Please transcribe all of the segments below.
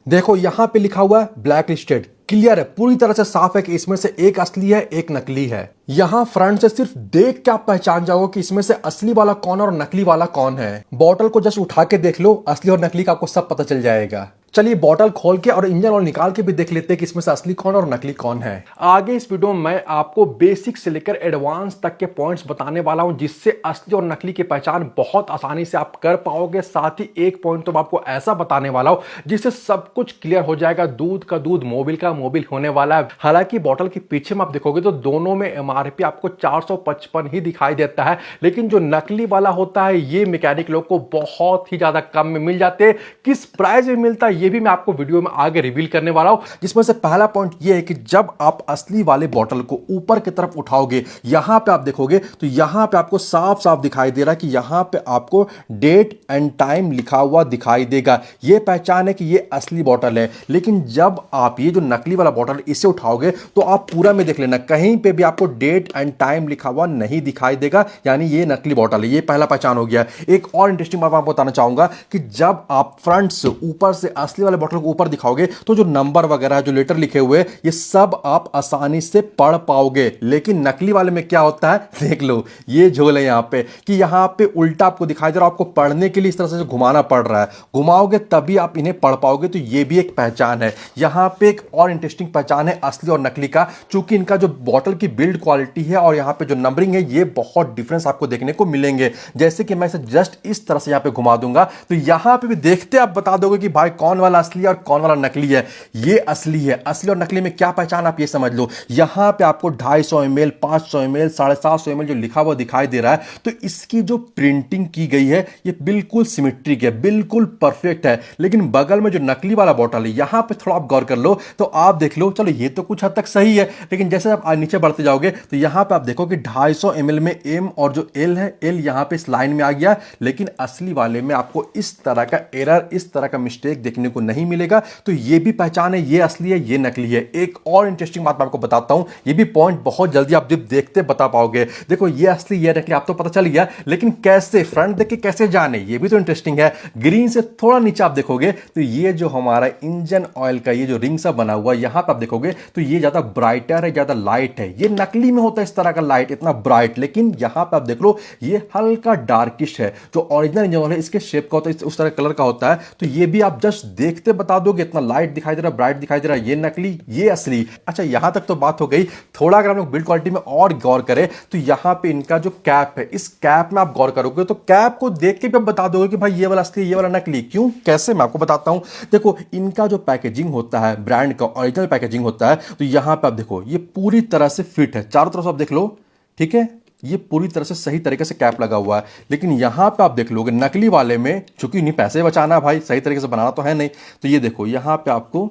देखो यहाँ पे लिखा हुआ है ब्लैक लिस्टेड, क्लियर है, पूरी तरह से साफ है कि इसमें से एक असली है एक नकली है। यहाँ फ्रंट से सिर्फ देख के आप पहचान जाओगे कि इसमें से असली वाला कौन और नकली वाला कौन है। बॉटल को जस्ट उठा के देख लो, असली और नकली का आपको सब पता चल जाएगा। चलिए बॉटल खोल के और इंजन ऑयल निकाल के भी देख लेते हैं कि इसमें से असली कौन और नकली कौन है। आगे इस वीडियो में मैं आपको बेसिक से लेकर एडवांस तक के पॉइंट्स बताने वाला हूं, जिससे असली और नकली की पहचान बहुत आसानी से आप कर पाओगे। साथ ही एक पॉइंट तो मैं आपको ऐसा बताने वाला हूं जिससे सब कुछ क्लियर हो जाएगा। दूध का दूध, मोबिल का मोबिल होने वाला है। हालांकि बॉटल के पीछे में आप देखोगे तो दोनों में एमआरपी आपको 455 ही दिखाई देता है, लेकिन जो नकली वाला होता है ये मैकेनिक लोग को बहुत ही ज्यादा कम में मिल जाते हैं। किस प्राइस में मिलता है ये भी मैं आपको वीडियो में आगे रिवील करने वाला हूं। जिसमें से पहला पॉइंट ये है कि जब आप असली वाले बॉटल को ऊपर की तरफ उठाओगे, यहां पे आप देखोगे तो यहां पे आपको साफ साफ दिखाई दे रहा है कि यहां पे आपको डेट एंड टाइम लिखा हुआ दिखाई देगा। ये पहचान है कि ये असली बॉटल है। लेकिन जब आप ये जो नकली वाला बॉटल इसे उठाओगे तो आप पूरा में देख लेना, कहीं पे भी आपको डेट एंड टाइम लिखा हुआ नहीं दिखाई देगा, यानी ये नकली बॉटल है। ये पहला पहचान हो गया। एक और इंटरेस्टिंग बात आपको बताना चाहूंगा कि जब आप फ्रंट से ऊपर से असली वाले बॉटल को ऊपर दिखाओगे तो जो नंबर वगैरह जो लेटर लिखे हुए ये सब आप आसानी से पढ़ पाओगे। लेकिन नकली वाले में क्या होता है, देख लो ये झोल है यहां पे कि यहां पे उल्टा आपको दिखाई दे रहा है। आपको पढ़ने के लिए इस तरह से घुमाना पड़ रहा है, घुमाओगे तभी आप इन्हें पढ़ पाओगे। तो ये भी एक पहचान है। यहां पे एक और इंटरेस्टिंग पहचान है असली और नकली का, चूंकि इनका जो बॉटल की बिल्ड क्वालिटी है और यहां पे जो नंबरिंग है ये बहुत डिफरेंस आपको देखने को मिलेंगे। जैसे कि मैं इसे जस्ट इस तरह से यहां पे घुमा दूंगा तो यहां पे भी देखते आप बता दोगे कि भाई कौन वाला असली है और कौन वाला नकली है। ये असली है। असली और नकली में क्या पहचान आप ये समझ लो, यहां पे आपको 250 ml, 500 ml, 750 ml जो लिखा हुआ दिखाई दे रहा है, तो इसकी जो प्रिंटिंग की गई है ये बिल्कुल सिमेट्रिक है, बिल्कुल परफेक्ट है। लेकिन बगल में जो नकली वाला बॉटल है यहां पे थोड़ा आप गौर कर लो तो आप देख लो, चलो ये तो कुछ हद तक सही है, लेकिन जैसे आप नीचे बढ़ते जाओगे तो यहां पे आप देखो कि 250 ml में एम और जो एल है, एल यहां पे इस लाइन में आ गया। लेकिन असली वाले में आपको इस तरह का एरर, इस तरह का मिस्टेक देखने को नहीं मिलेगा। तो ये भी पहचान है, ये असली है ये नकली है। एक और इंटरेस्टिंग बात मैं आपको बताता हूं, ये भी पॉइंट बहुत जल्दी आप जब देखते बता पाओगे। देखो ये असली ये नकली आप तो पता चल गया, लेकिन कैसे, फ्रंट देख के कैसे जाने, ये भी तो इंटरेस्टिंग है। ग्रीन से थोड़ा नीचे आप देखोगे तो ये जो हमारा इंजन ऑयल का ये जो रिंग सा बना हुआ यहां पर आप देखोगे तो ये ज्यादा ब्राइटर है, ज्यादा लाइट है। ये नकली में होता है इस तरह का लाइट, इतना ब्राइट, लेकिन यहां पर आप देख लो ये हल्का डार्किश है। जो ओरिजिनल इंजन ऑयल है इसके शेप का होता है, उस तरह कलर का होता है। तो ये भी आप जस्ट देखते बता दोगे, इतना लाइट दिखाई दे रहा है, ब्राइट दिखाई दे रहा है, ये नकली ये असली। अच्छा यहां तक तो बात हो गई। थोड़ा अगर हम लोग बिल्ड क्वालिटी में और गौर करें तो यहां पे इनका जो कैप है, इस कैप में आप गौर करोगे तो कैप को देख के भी आप बता दोगे कि भाई ये वाला असली ये वाला नकली। क्यों, कैसे, मैं आपको बताता हूं। देखो इनका जो पैकेजिंग होता है, ब्रांड का ओरिजिनल पैकेजिंग होता है, तो यहां पे आप देखो ये पूरी तरह से फिट है, चारों तरफ से आप देख लो, ठीक है, ये पूरी तरह से सही तरीके से कैप लगा हुआ है। लेकिन यहां पे आप देख लोगे नकली वाले में, चूंकि नहीं पैसे बचाना भाई, सही तरीके से बनाना तो है नहीं, तो ये देखो यहां पे आपको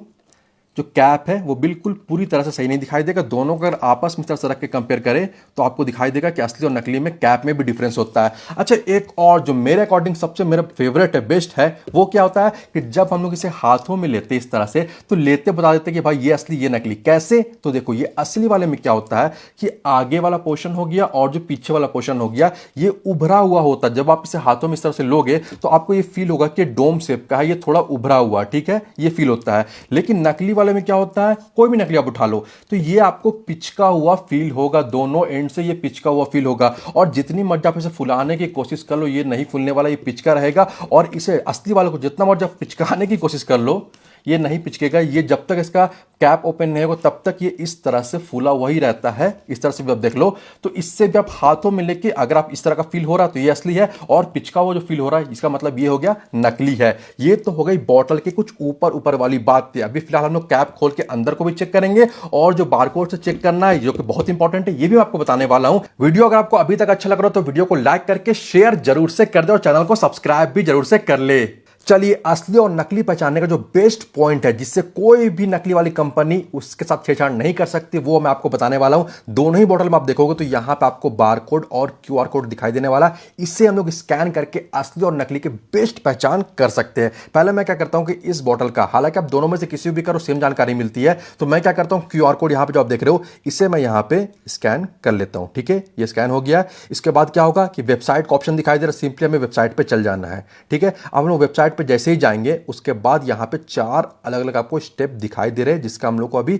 जो कैप है वो बिल्कुल पूरी तरह से सही नहीं दिखाई देगा। दोनों को अगर आपस में इस तरह से रख के कंपेयर करें तो आपको दिखाई देगा कि असली और नकली में कैप में भी डिफरेंस होता है। अच्छा एक और जो मेरे अकॉर्डिंग सबसे मेरा फेवरेट है, बेस्ट है, वो क्या होता है कि जब हम लोग इसे हाथों में लेते इस तरह से तो लेते बता देते कि भाई ये असली ये नकली। कैसे, तो देखो ये असली वाले में क्या होता है कि आगे वाला पोर्शन हो गया और जो पीछे वाला पोर्शन हो गया ये उभरा हुआ होता है। जब आप इसे हाथों में इस तरह से लोगे तो आपको ये फील होगा कि डोम शेप का है, ये थोड़ा उभरा हुआ, ठीक है, ये फील होता है। लेकिन नकली वाले में क्या होता है, कोई भी नकली आप उठा लो तो ये आपको पिचका हुआ फील होगा, दोनों एंड से ये पिचका हुआ फील होगा। और जितनी मर्जी आप इसे फुलाने की कोशिश कर लो ये नहीं फूलने वाला, ये पिचका रहेगा। और इसे असली वाले को जितना मर्जी आप पिचकाने की कोशिश कर लो ये नहीं पिचकेगा। ये जब तक इसका कैप ओपन नहीं होगा तब तक ये इस तरह से फूला हुआ ही रहता है। इस तरह से भी आप देख लो तो इससे भी आप हाथों में लेके अगर आप इस तरह का फील हो रहा है तो ये असली है, और पिचका हुआ जो फील हो रहा है इसका मतलब ये हो गया नकली है। ये तो हो गई बॉटल के कुछ ऊपर ऊपर वाली बात थी। अभी फिलहाल हम लोग कैप खोल के अंदर को भी चेक करेंगे और जो बारकोड से चेक करना है जो कि बहुत इंपॉर्टेंट है ये भी मैं आपको बताने वाला हूं। वीडियो अगर आपको अभी तक अच्छा लग रहा हो तो वीडियो को लाइक करके शेयर जरूर से कर दे और चैनल को सब्सक्राइब भी जरूर से कर ले। चलिए असली और नकली पहचानने का जो बेस्ट पॉइंट है जिससे कोई भी नकली वाली कंपनी उसके साथ छेड़छाड़ नहीं कर सकती वो मैं आपको बताने वाला हूं। दोनों ही बोतल में आप देखोगे तो यहां पे आपको बारकोड और क्यूआर कोड दिखाई देने वाला। इससे हम लोग स्कैन करके असली और नकली के बेस्ट पहचान कर सकते हैं। पहले मैं क्या करता हूं कि इस बोतल का, हालांकि आप दोनों में से किसी भी करो सेम जानकारी मिलती है, तो मैं क्या करता हूं क्यूआर कोड यहां पे जो आप देख रहे हो इसे मैं यहां पे स्कैन कर लेता हूं। ठीक है, ये स्कैन हो गया। इसके बाद क्या होगा कि वेबसाइट का ऑप्शन दिखाई दे रहा है, सिंपली हमें वेबसाइट पे चल जाना है। ठीक है, अब हम लोग वेबसाइट पे जैसे ही जाएंगे उसके बाद यहाँ पे 4 अलग अलग आपको स्टेप दिखाई दे रहे हैं जिसका हम लोग को अभी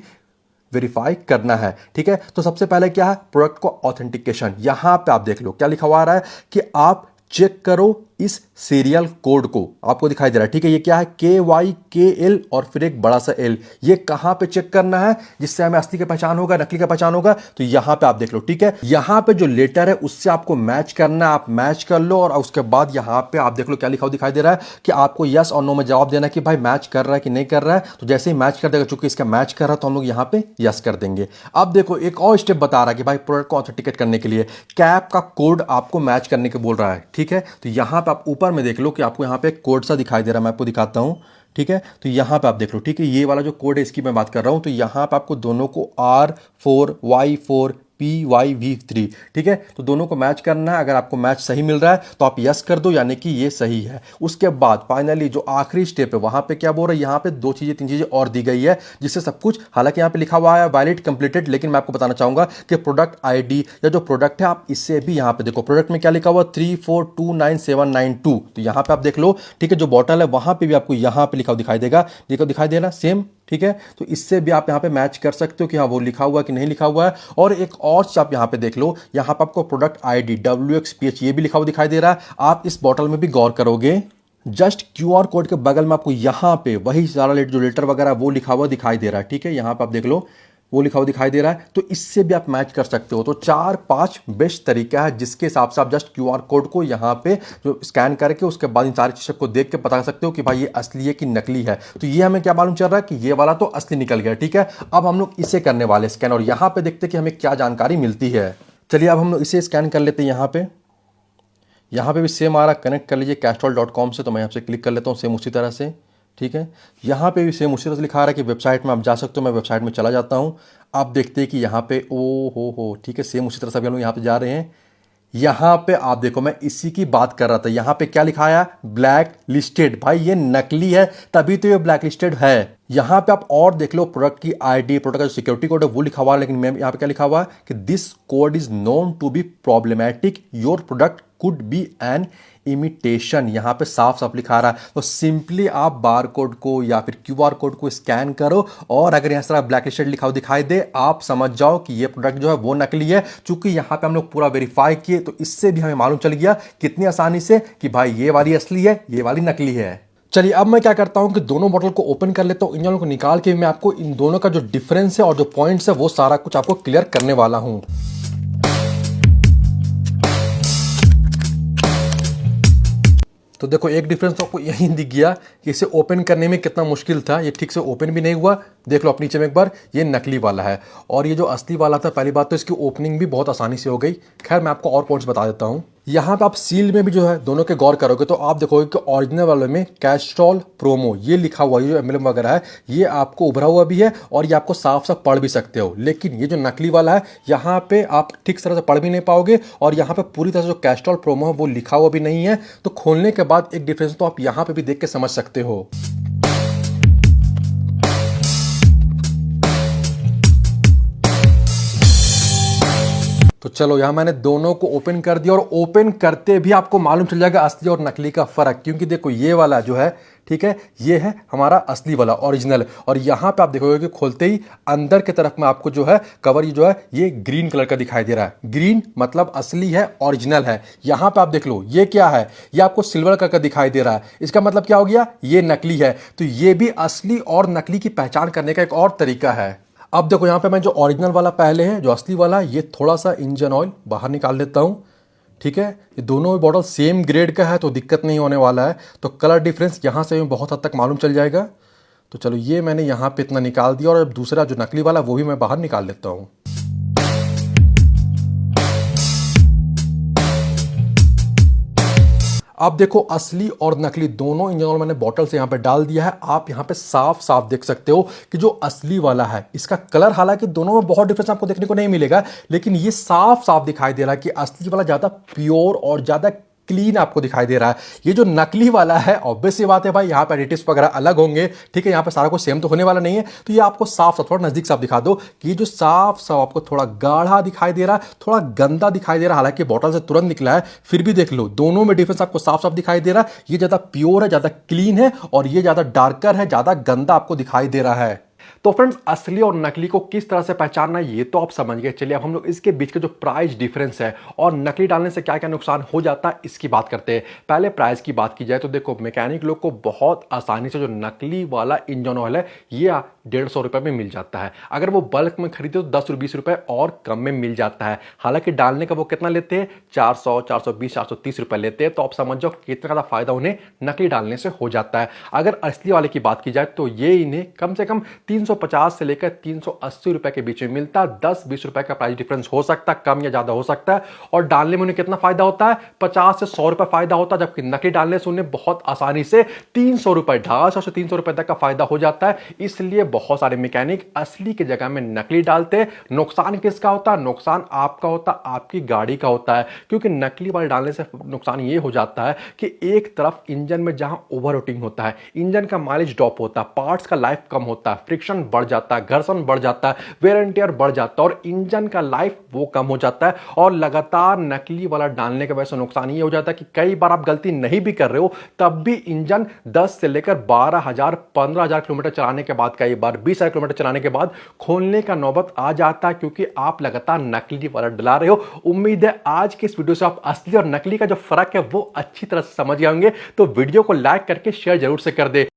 वेरीफाई करना है। ठीक है, तो सबसे पहले क्या है, प्रोडक्ट को ऑथेंटिकेशन। यहां पे आप देख लो क्या लिखा हुआ आ रहा है कि आप चेक करो इस सीरियल कोड को, आपको दिखाई दे रहा है। ठीक है, ये क्या है, KYKL और फिर एक बड़ा सा L। ये कहां पे चेक करना है जिससे हमें असली की पहचान होगा, नकली का पहचान होगा, तो यहां पे आप देख लो। ठीक है, यहां पे जो लेटर है उससे आपको मैच करना है, आप मैच कर लो और उसके बाद यहां पे आप देख लो क्या लिखा हुआ दिखाई दे रहा है कि आपको यस और नो में जवाब देना है कि भाई मैच कर रहा है कि नहीं कर रहा है। तो जैसे ही मैच कर देगा, चूंकि इसका मैच कर रहा है तो हम लोग यहां पे यस कर देंगे। अब देखो एक और स्टेप बता रहा है कि भाई प्रोडक्ट को ऑथेंटिकेट करने के लिए कैप का कोड आपको मैच करने के बोल रहा है। ठीक है, तो यहां पे आप ऊपर में देख लो कि आपको यहां पे एक कोड सा दिखाई दे रहा है, मैं आपको दिखाता हूं। ठीक है, तो यहां पे आप देख लो। ठीक है, ये वाला जो कोड है इसकी मैं बात कर रहा हूं, तो यहां पे आपको दोनों को R4Y4 PYV3, ठीक है, तो दोनों को मैच करना है। अगर आपको मैच सही मिल रहा है तो आप यस कर दो, यानी कि ये सही है। उसके बाद फाइनली जो आखिरी स्टेप है वहां पे क्या बोल रहा है, यहां पे 2 चीजें 3 चीजें और दी गई है जिससे सब कुछ, हालांकि यहां पे लिखा हुआ है वैलिड कंप्लीटेड, लेकिन मैं आपको बताना चाहूंगा कि प्रोडक्ट आईडी या जो प्रोडक्ट है आप इससे भी यहां पे देखो, प्रोडक्ट में क्या लिखा हुआ 3429792, तो यहां पे आप देख लो। ठीक है, जो बॉटल है वहां पे भी आपको यहां पे लिखा हुआ दिखाई देगा, देखो दिखाई देना सेम। ठीक है, तो इससे भी आप यहां पे मैच कर सकते हो कि हाँ वो लिखा हुआ है कि नहीं लिखा हुआ है। और एक और चीज आप यहां पे देख लो, यहां पे आपको प्रोडक्ट आईडी WXPH ये भी लिखा हुआ दिखाई दे रहा है। आप इस बॉटल में भी गौर करोगे, जस्ट QR कोड के बगल में आपको यहां पे वही सारा जो लेटर वगैरह वो लिखा हुआ दिखाई दे रहा है। ठीक है, यहां पे आप देख लो वो लिखा हुआ दिखाई दे रहा है, तो इससे भी आप मैच कर सकते हो। तो 4-5 बेस्ट तरीका है जिसके हिसाब से आप जस्ट QR कोड को यहाँ पे जो स्कैन करके उसके बाद इन सारी चीज़ों को देख के बता सकते हो कि भाई ये असली है कि नकली है। तो ये हमें क्या मालूम चल रहा है कि ये वाला तो असली निकल गया। ठीक है, अब हम लोग इसे करने वाले स्कैन, और यहाँ पे देखते कि हमें क्या जानकारी मिलती है। चलिए अब हम लोग इसे स्कैन कर लेते हैं। यहाँ पे भी सेम आ रहा, कनेक्ट कर लीजिए castrol.com से, तो मैं यहाँ से क्लिक कर लेता हूँ सेम उसी तरह से। ठीक है, यहाँ पे भी सेम उसी तरह से लिखा रहा है कि वेबसाइट में आप जा सकते हो। मैं वेबसाइट में चला जाता हूँ। आप देखते हैं कि यहाँ पे ओ हो, ठीक है, सेम उसी तरह से हम लोग यहाँ पे जा रहे हैं। यहाँ पे आप देखो, मैं इसी की बात कर रहा था। यहाँ पे क्या लिखा है, ब्लैक लिस्टेड। भाई ये नकली है तभी तो ये ब्लैक लिस्टेड है। यहाँ पे आप और देख लो, प्रोडक्ट की आईडी, प्रोडक्ट का जो सिक्योरिटी कोड है वो लिखा हुआ है, लेकिन मैं यहाँ पे क्या लिखा हुआ है कि this code is known to be problematic, your product could be an imitation. यहाँ पे साफ साफ लिखा रहा है। तो सिंपली आप बार कोड को या फिर QR कोड को स्कैन करो, और अगर यहाँ से ब्लैक लिस्टेड लिखा हुआ दिखाई दे, आप समझ जाओ कि ये प्रोडक्ट जो है वो नकली है। चूंकि यहाँ पे हम लोग पूरा वेरीफाई किए, तो इससे भी हमें मालूम चल गया कितनी आसानी से कि भाई ये वाली असली है, ये वाली नकली है। चलिए अब मैं क्या करता हूं कि दोनों बॉटल को ओपन कर लेता हूं, इन दोनों को निकाल के मैं आपको इन दोनों का जो डिफरेंस है और जो पॉइंट्स है वो सारा कुछ आपको क्लियर करने वाला हूं। तो देखो एक डिफरेंस तो आपको यही दिख गया कि इसे ओपन करने में कितना मुश्किल था, ये ठीक से ओपन भी नहीं हुआ। देख लो अपने नीचे में एक बार, ये नकली वाला है और ये जो असली वाला था, पहली बात तो इसकी ओपनिंग भी बहुत आसानी से हो गई। खैर मैं आपको और पॉइंट्स बता देता हूँ। यहाँ पे आप सील में भी जो है दोनों के गौर करोगे तो आप देखोगे कि ओरिजिनल वाले में कैस्ट्रॉल प्रोमो ये लिखा हुआ है, जो एम्बलम वगैरह है ये आपको उभरा हुआ भी है और ये आपको साफ साफ पढ़ भी सकते हो। लेकिन ये जो नकली वाला है यहाँ पे आप ठीक तरह से पढ़ भी नहीं पाओगे, और यहाँ पे पूरी तरह से जो कैस्ट्रॉल प्रोमो है वो लिखा हुआ भी नहीं है। तो खोलने के बाद एक डिफरेंस तो आप यहाँ पे भी देख के समझ सकते हो। तो चलो यहाँ मैंने दोनों को ओपन कर दिया, और ओपन करते भी आपको मालूम चल जाएगा असली और नकली का फर्क। क्योंकि देखो ये वाला जो है, ठीक है, ये है हमारा असली वाला ओरिजिनल, और यहाँ पे आप देखोगे कि खोलते ही अंदर की तरफ में आपको जो है कवर ये जो है ये ग्रीन कलर का दिखाई दे रहा है। ग्रीन मतलब असली है, ओरिजिनल है। यहाँ पे आप देख लो ये क्या है, ये आपको सिल्वर कलर का दिखाई दे रहा है। इसका मतलब क्या हो गया, ये नकली है। तो ये भी असली और नकली की पहचान करने का एक और तरीका है। अब देखो यहाँ पे मैं जो ओरिजिनल वाला पहले है, जो असली वाला, ये थोड़ा सा इंजन ऑयल बाहर निकाल देता हूँ। ठीक है, ये दोनों बॉटल सेम ग्रेड का है तो दिक्कत नहीं होने वाला है। तो कलर डिफरेंस यहाँ से बहुत हद तक मालूम चल जाएगा। तो चलो ये मैंने यहाँ पे इतना निकाल दिया, और अब दूसरा जो नकली वाला वो भी मैं बाहर निकाल लेता हूँ। अब देखो असली और नकली दोनों इंजन ऑयल मैंने बॉटल से यहाँ पे डाल दिया है। आप यहाँ पे साफ साफ देख सकते हो कि जो असली वाला है इसका कलर, हालांकि दोनों में बहुत डिफरेंस आपको देखने को नहीं मिलेगा, लेकिन ये साफ साफ दिखाई दे रहा है कि असली वाला ज़्यादा प्योर और ज़्यादा क्लीन आपको दिखाई दे रहा है। ये जो नकली वाला है, ऑब्वियस सी बात है भाई, यहाँ पे एडिटिव्स वगैरह अलग होंगे, ठीक है, यहाँ पे सारा कुछ सेम तो होने वाला नहीं है। तो ये आपको साफ साफ थोड़ा नजदीक से आप दिखा दो कि ये जो साफ साफ आपको थोड़ा गाढ़ा दिखाई दे रहा है, थोड़ा गंदा दिखाई दे रहा है। हालांकि बॉटल से तुरंत निकला है, फिर भी देख लो दोनों में डिफरेंस आपको साफ साफ दिखाई दे रहा है। ये ज्यादा प्योर है, ज्यादा क्लीन है, और ये ज्यादा डार्कर है, ज्यादा गंदा आपको दिखाई दे रहा है। तो फ्रेंड्स, असली और नकली को किस तरह से पहचानना है ये तो आप समझ गए। चलिए अब हम लोग इसके बीच के जो प्राइस डिफरेंस है और नकली डालने से क्या क्या नुकसान हो जाता है इसकी बात करते हैं। पहले प्राइस की बात की जाए तो देखो, मैकेनिक लोग को बहुत आसानी से जो नकली वाला इंजन ऑयल है ये 150 रुपए में मिल जाता है। अगर वो बल्क में खरीदे तो 10-20 रुपए और कम में मिल जाता है। हालांकि डालने का वो कितना लेते हैं, 400, 420, 430 रुपए लेते हैं। तो आप समझ जाओ कितना ज्यादा फायदा उन्हें नकली डालने से हो जाता है। अगर असली वाले की बात की जाए तो ये इन्हें कम से कम 350 से लेकर 380 रुपए के बीच में मिलता है। 10-20 रुपए का प्राइस डिफरेंस हो सकता है, कम या ज्यादा हो सकता है। और डालने में उन्हें कितना फायदा होता है, 50 से 100 रुपए फायदा होता है, जबकि नकली डालने से उन्हें बहुत आसानी से 300 रुपए, 250 से 300 रुपए तक का फायदा हो जाता है। इसलिए बहुत सारे मैकेनिक असली की जगह में नकली डालते हैं। नुकसान किसका होता है, नुकसान आपका होता है, आपकी गाड़ी का होता है। क्योंकि नकली वाले डालने से नुकसान ये हो जाता है कि एक तरफ इंजन में जहां ओवर हीटिंग होता है, इंजन का माइलेज ड्रॉप होता है, पार्ट्स का लाइफ कम होता है, फ्रिक्शन बढ़ जाता है, घर्षण बढ़ जाता है, वेयर एंड टियर बढ़ जाता है, और इंजन का लाइफ वो कम हो जाता है। और लगातार नकली वाला डालने की वजह से नुकसान ये हो जाता है कि कई बार आप गलती नहीं भी कर रहे हो तब भी इंजन 10 से लेकर 12,000, 15,000 किलोमीटर चलाने के बाद, कई बार 20,000 किलोमीटर चलाने के बाद खोलने का नौबत आ जाता है, क्योंकि आप लगातार नकली वाला डला रहे हो। उम्मीद है आज के इस वीडियो से आप असली और नकली का जो फर्क है वो अच्छी तरह से समझ गए होंगे। तो वीडियो को लाइक करके शेयर जरूर से कर दे।